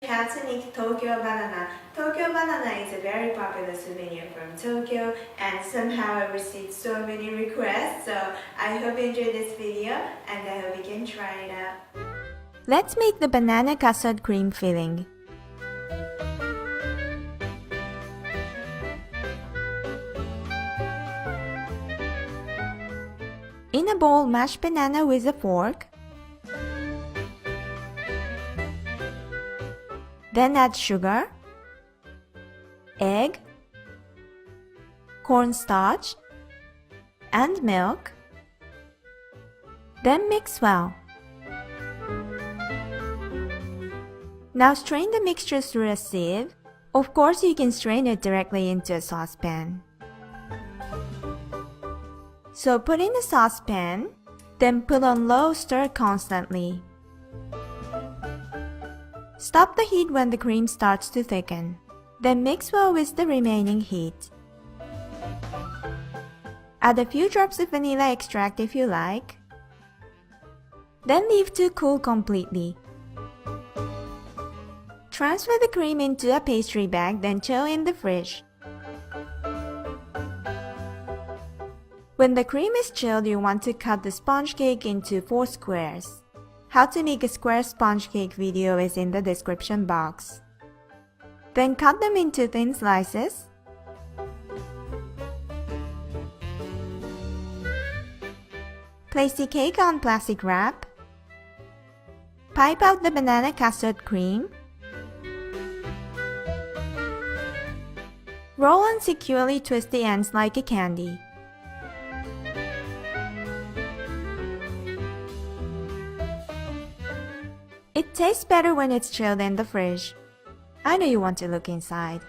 How to make Tokyo banana. Tokyo banana is a very popular souvenir from Tokyo, and somehow I received so many requests, so I hope you enjoyed this video and I hope you can try it out. Let's make the banana custard cream filling. In a bowl, mash banana with a fork. Then add sugar, egg, cornstarch, and milk. Then mix well. Now strain the mixture through a sieve. Of course, you can strain it directly into a saucepan. So put in the saucepan, then put on low, stir constantly. Stop the heat when the cream starts to thicken. Then mix well with the remaining heat. Add a few drops of vanilla extract if you like. Then leave to cool completely. Transfer the cream into a pastry bag, then chill in the fridge. When the cream is chilled, you want to cut the sponge cake into 4 squares. How to make a square sponge cake video is in the description box. Then cut them into thin slices. Place the cake on plastic wrap. Pipe out the banana custard cream. Roll and securely twist the ends like a candy. It tastes better when it's chilled in the fridge. I know you want to look inside.